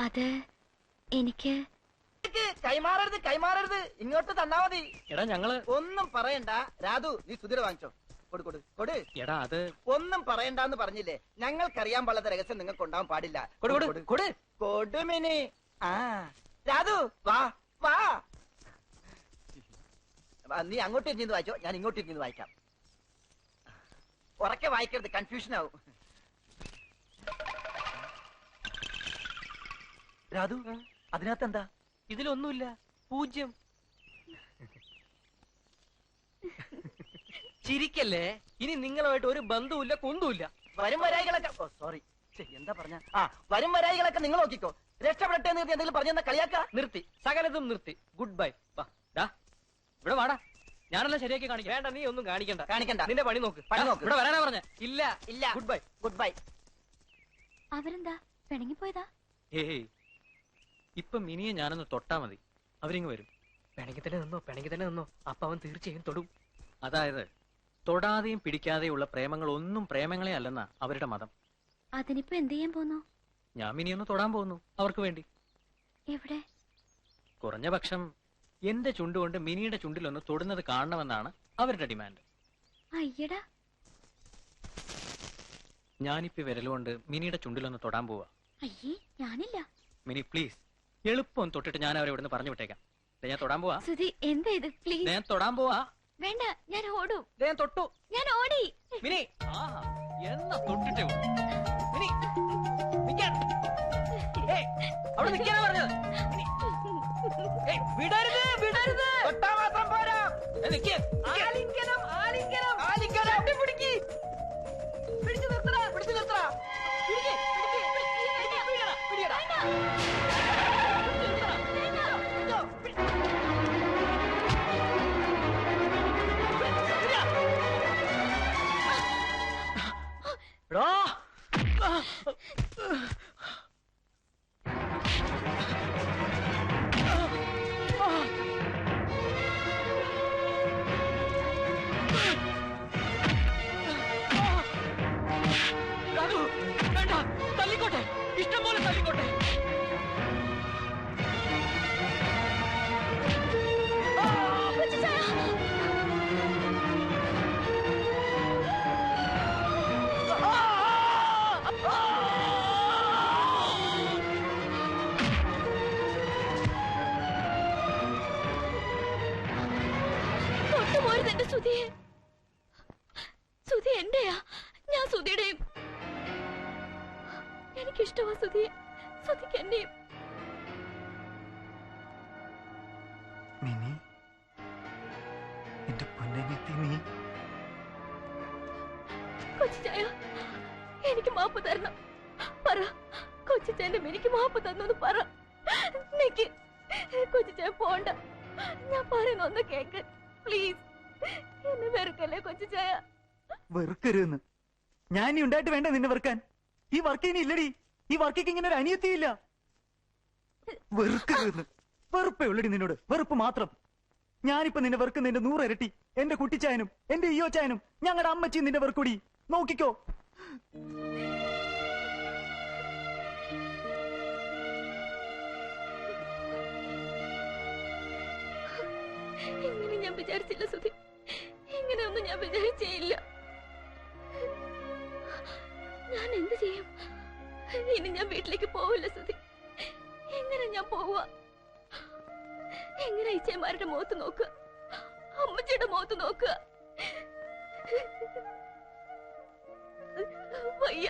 അത് എനിക്ക് കൈമാറരുത് ഇങ്ങോട്ട് തന്നാ മതി. എടാ ഞങ്ങള് ഒന്നും പറയണ്ട. രാധു നീ സുധീർ വാങ്ങിച്ചോ. കൊടു. എടാ അത് ഒന്നും പറയണ്ടെന്ന് പറഞ്ഞില്ലേ. ഞങ്ങൾക്കറിയാൻ പാടാത്ത രഹസ്യം നിങ്ങൾക്ക് ഉണ്ടാവാൻ പാടില്ല. കൊടുമിനി. ആ രാധു വാ. നീ അങ്ങോട്ട് ഇരിഞ്ഞു വായിച്ചോ, ഞാൻ ഇങ്ങോട്ട് ഇരിഞ്ഞു വായിക്കാം. ഉറക്കെ വായിക്കരുത്, കൺഫ്യൂഷൻ ആവും. രാധു അതിനകത്ത് എന്താ? ഇതിലൊന്നുമില്ല, 0. ചിരിക്കല്ലേ, ഇനി നിങ്ങളുമായിട്ട് ഒരു ബന്ധവുമില്ല, കുന്തുമില്ല. വരും വരായികളൊക്കെ സോറി എന്താ പറഞ്ഞ വരും വരായികളൊക്കെ നിങ്ങൾ നോക്കിക്കോ. രക്ഷപ്പെടട്ടെ എന്ന് എന്തെങ്കിലും പറഞ്ഞെന്നാ കളിയാക്ക. നിർത്തി, സകലതും നിർത്തി. Good bye. ഇവിടെ വാടാ, ഞാനെല്ലാം ശരിയാക്കി കാണിക്കാം. വേണ്ട, നീ ഒന്നും കാണിക്കണ്ട. നിന്റെ പണി നോക്ക്. ഇവിടെ വരാനാ പറഞ്ഞ. ഇല്ല. Good bye. അവരെന്താ പിണങ്ങിപ്പോയതാ? ഏയ്, ഇപ്പൊ മിനിയെ ഞാനൊന്ന് തൊട്ടാ മതി, അവരിങ്ങ് വരും. പിണങ്ങി തന്നെ നിന്നോ. അപ്പൊ അവൻ തീർച്ചയായും തൊടും. അതായത് തൊടാതെയും പിടിക്കാതെയുള്ള പ്രേമങ്ങൾ ഒന്നും പ്രേമങ്ങളെ അല്ലെന്നാ അവരുടെ മതം. അതിനിപ്പോ എന്ത് ചെയ്യാൻ പോന്നു? ഞാൻ മിനിയൊന്ന് തൊടാൻ പോകുന്നു, അവർക്ക് വേണ്ടി. എവിടെ? കുറഞ്ഞ പക്ഷം എന്റെ ചുണ്ടുകൊണ്ട് മിനിയുടെ ചുണ്ടിലൊന്ന് തൊടുന്നത് കാണണമെന്നാണ് അവരുടെ ഡിമാൻഡ്. അയ്യടാ, ഞാനിപ്പോ വിരലുകൊണ്ട് മിനിയുടെ ചുണ്ടിലൊന്ന് തൊടാൻ പോവാ. അയ്യേ, ഞാനില്ല. മിനി പ്ലീസ്, എളുപ്പം തൊട്ടിട്ട് ഞാൻ അവരെ ഇവിടുന്ന് പറഞ്ഞു വിട്ടേക്കാം. ഞാൻ തൊടാൻ പോവാ. സുധി, എന്താ ഇത്? പ്ലീസ്. ഞാൻ തൊടാൻ പോവാ. വേണ്ട, ഞാൻ ഓടും. ഞാൻ തൊട്ടു. ഞാൻ ഓടി. മിനി എന്നാ തൊട്ടിട്ടേ മിനി അവിടെ നിൽക്കാനാ പറഞ്ഞത്. വിടരുത്. പിടിച്ചു നിർത്തടാ. തല്ലിക്കോട്ടെ, ഇഷ്ടം പോലെ തല്ലിക്കോട്ടെ. തൊട്ടുപോരുത് എന്റെ സുധിയെ. സുധി എന്റെയാ, ഞാൻ സുധിയുടെയും. എനിക്കിഷ്ടമാ സുധിയെ, സുധിക്ക് എന്റെയും. മിനി, എന്റെ പൊന്നനിയത്തി നീ. കൊച്ചിച്ചായ, എനിക്ക് മാപ്പ് തരണം. പറ, കൊച്ചിച്ചായന്റെ എനിക്ക് മാപ്പ് തന്നു പറ. നിക്ക്, കൊച്ചിച്ചായ പോണ്ട. ഞാൻ പറയുന്ന ഒന്ന് കേക്ക് പ്ലീസ്. എന്നെ വെറുക്കല്ലേ കൊച്ചിച്ചായ. വെറുക്കരുതെന്ന് ഞാൻ ഇനി ഉണ്ടായിട്ട് വേണ്ട നിന്നെ വെറുക്കാൻ. ഈ വർക്ക് ഇനി ഇല്ലടി. ഈ വർക്കിക്ക് ഇങ്ങനെ ഒരു അനിയത്തിയില്ല. വെറുക്കരുതെന്ന്. വെറുപ്പേ ഉള്ളടി നിന്നോട്, വെറുപ്പ് മാത്രം. ഞാനിപ്പോ നിന്നെ വെറുക്കുന്നതിന്റെ 100 ഇരട്ടി എന്റെ കുട്ടിച്ചായനും എന്റെ ഈയോ ചായനും ഞങ്ങളുടെ അമ്മച്ചിയും നിന്റെ വെറുക്കൂടി. നോക്കിക്കോ. ഇങ്ങനെ ഞാൻ വിചാരിച്ചില്ല സുധി. ഇങ്ങനെയൊന്നും ഞാൻ വിചാരിച്ചേയില്ല. ഞാൻ എന്ത് ചെയ്യും? ഇനി ഞാൻ വീട്ടിലേക്ക് പോവില്ല സുധി. എങ്ങനെ ഞാൻ പോവാ? എങ്ങനെ ഇച്ചയന്മാരുടെ മുഖത്ത് നോക്കുക, അമ്മച്ചിയുടെ മുഖത്ത് നോക്കുക? വയ്യ.